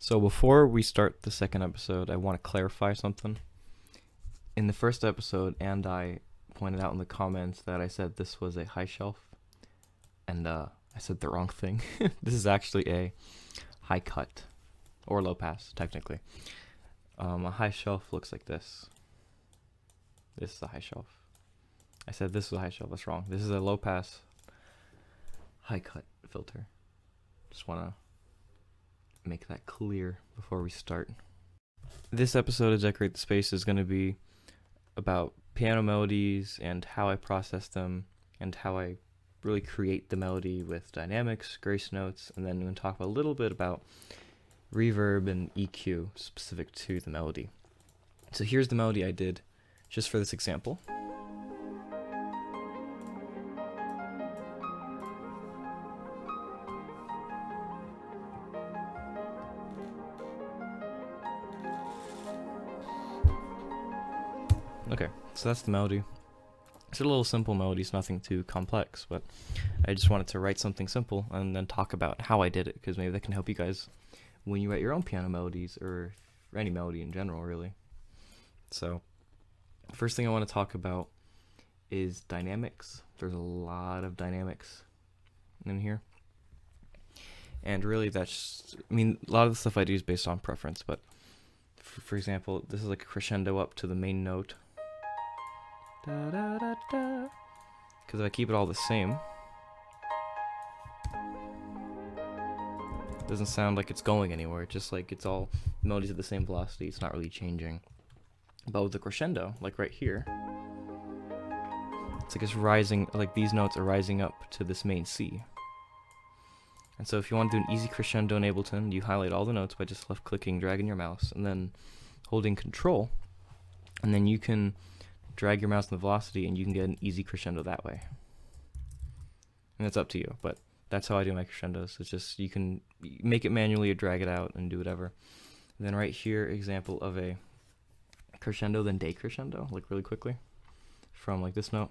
So before we start the second episode, I want to clarify something. In the first episode, and I pointed out in the comments that I said this was a high shelf, and I said the wrong thing. This is actually a high cut, or low pass, technically. A high shelf looks like this. This is a high shelf. I said this was a high shelf, that's wrong. This is a low pass, high cut filter. Just want to make that clear before we start. This episode of Decorate the Space is going to be about piano melodies and how I process them and how I really create the melody with dynamics, grace notes, and then we're going to talk a little bit about reverb and EQ specific to the melody. So here's the melody I did just for this example. Okay, so that's the melody. It's a little simple melody, it's nothing too complex, but I just wanted to write something simple and then talk about how I did it, because maybe that can help you guys when you write your own piano melodies, or any melody in general, really. So, first thing I want to talk about is dynamics. There's a lot of dynamics in here. And really that's, a lot of the stuff I do is based on preference, but for example, this is like a crescendo up to the main note. Da da da da. Because if I keep it all the same, it doesn't sound like it's going anywhere. It's just like it's all melodies at the same velocity. It's not really changing. But with the crescendo, like right here, it's like it's rising. Like these notes are rising up to this main C. And so if you want to do an easy crescendo in Ableton, you highlight all the notes by just left clicking, dragging your mouse, and then holding Control, and then you can drag your mouse in the velocity and you can get an easy crescendo that way. And it's up to you, but that's how I do my crescendos. It's just, you can make it manually or drag it out and do whatever. And then right here, example of a crescendo, then decrescendo, like really quickly, from like this note.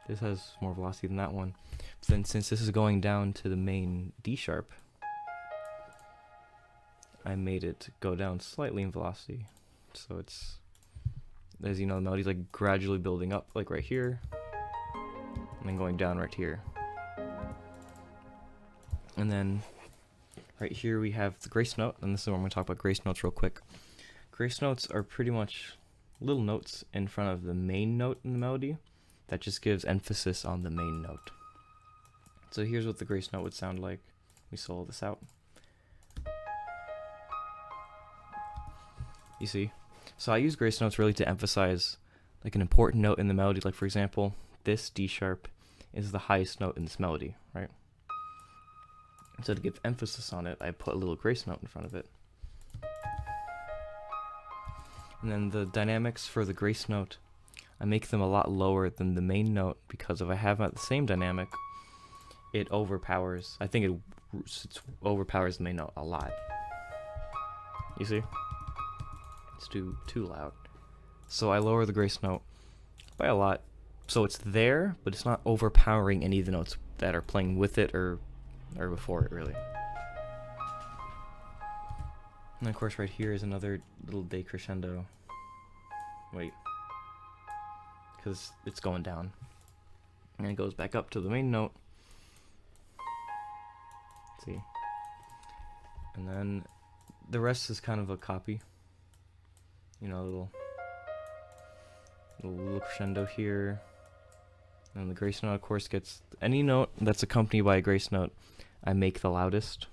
This has more velocity than that one. But then since this is going down to the main D sharp, I made it go down slightly in velocity. So it's, as you know, the melody's like gradually building up, like right here, and then going down right here. And then right here we have the grace note, and this is where I'm going to talk about grace notes real quick. Grace notes are pretty much little notes in front of the main note in the melody that just gives emphasis on the main note. So here's what the grace note would sound like. Let me solo this out. You see? So I use grace notes really to emphasize like an important note in the melody. Like for example, this D sharp is the highest note in this melody, right? So to give emphasis on it, I put a little grace note in front of it. And then the dynamics for the grace note, I make them a lot lower than the main note, because if I have the same dynamic, it overpowers. I think it overpowers the main note a lot. You see? It's too loud. So I lower the grace note by a lot. So it's there, but it's not overpowering any of the notes that are playing with it or before it, really. And of course right here is another little decrescendo. Wait. Because it's going down. And it goes back up to the main note. See? And then the rest is kind of a copy. You know, a little crescendo here. And the grace note, of course, gets any note that's accompanied by a grace note, I make the loudest.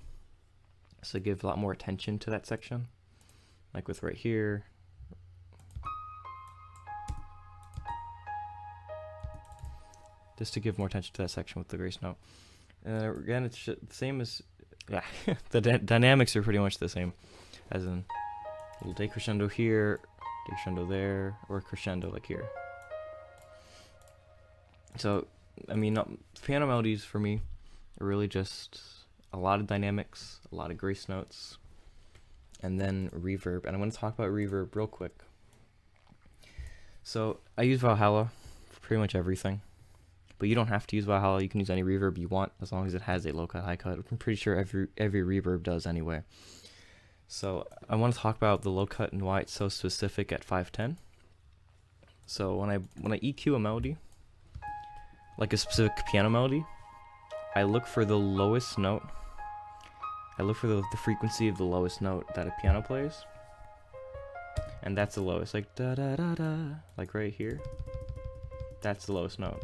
So give a lot more attention to that section. Like with right here. Just to give more attention to that section with the grace note. And again, it's the same as, yeah, the dynamics are pretty much the same. As in, a little decrescendo here, decrescendo there, or crescendo like here. So, piano melodies for me are really just a lot of dynamics, a lot of grace notes, and then reverb. And I'm going to talk about reverb real quick. So, I use Valhalla for pretty much everything. But you don't have to use Valhalla. You can use any reverb you want as long as it has a low cut, high cut. I'm pretty sure every reverb does anyway. So I want to talk about the low cut and why it's so specific at 510. So when I EQ a melody, like a specific piano melody, I look for the lowest note. I look for the frequency of the lowest note that a piano plays, and that's the lowest, like da da da da, like right here. That's the lowest note,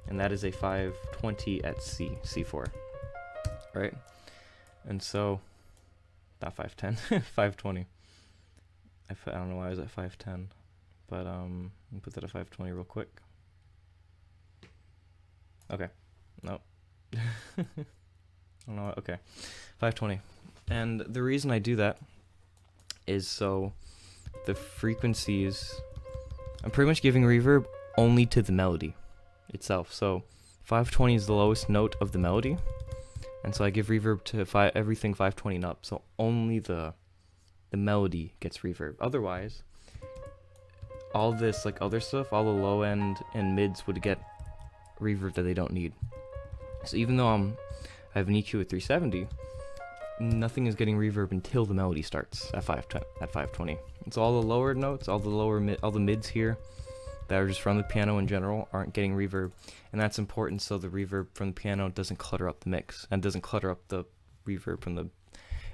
and that is a 520 at C4, right? And so, not 510, 520. I don't know why I was at 510, but let me put that at 520 real quick. Okay, no. I don't know. Okay, 520, and the reason I do that is so the frequencies, I'm pretty much giving reverb only to the melody itself. So 520 is the lowest note of the melody, and so I give reverb to everything 520 and up. So only the melody gets reverb. Otherwise, all this like other stuff, all the low end and mids would get reverb that they don't need. So even though I have an EQ at 370, nothing is getting reverb until the melody starts at 520. It's all the lower notes, all the mids here that are just from the piano in general aren't getting reverb, and that's important so the reverb from the piano doesn't clutter up the mix and doesn't clutter up the reverb from the.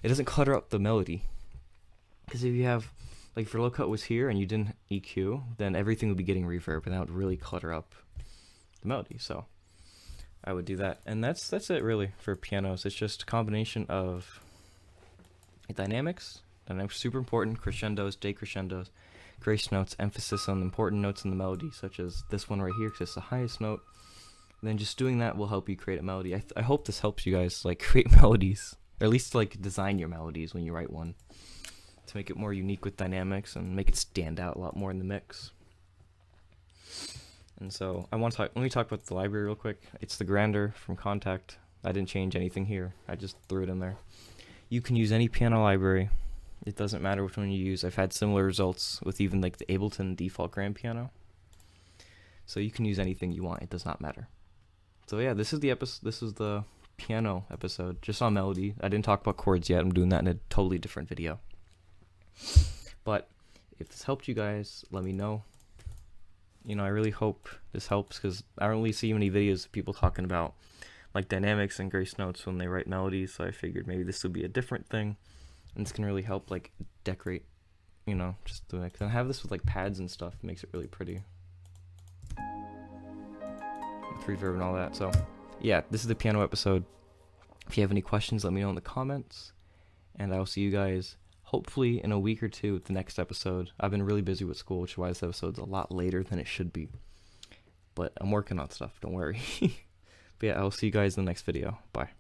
It doesn't clutter up the melody, because if you have, like, if your low cut was here and you didn't EQ, then everything would be getting reverb, and that would really clutter up the melody. So I would do that, and that's it really for pianos. It's just a combination of dynamics. Dynamics are super important. Crescendos, decrescendos, grace notes, emphasis on the important notes in the melody, such as this one right here, because it's the highest note. And then just doing that will help you create a melody. I hope this helps you guys like create melodies, or at least like design your melodies when you write one, to make it more unique with dynamics and make it stand out a lot more in the mix. And so let me talk about the library real quick. It's the Grander from Contact. I didn't change anything here. I just threw it in there. You can use any piano library. It doesn't matter which one you use. I've had similar results with even like the Ableton default grand piano. So you can use anything you want. It does not matter. So yeah, this is the episode. This is the piano episode, just on melody. I didn't talk about chords yet. I'm doing that in a totally different video. But if this helped you guys, let me know. You know, I really hope this helps, because I don't really see many videos of people talking about like dynamics and grace notes when they write melodies, so I figured maybe this would be a different thing, and this can really help like decorate, you know, just the mix. And I have this with like pads and stuff, it makes it really pretty with reverb and all that. So yeah, this is the piano episode. If you have any questions, let me know in the comments, and I will see you guys hopefully in a week or two with the next episode. I've been really busy with school, which is why this episode's a lot later than it should be. But I'm working on stuff, don't worry. But yeah, I'll see you guys in the next video. Bye.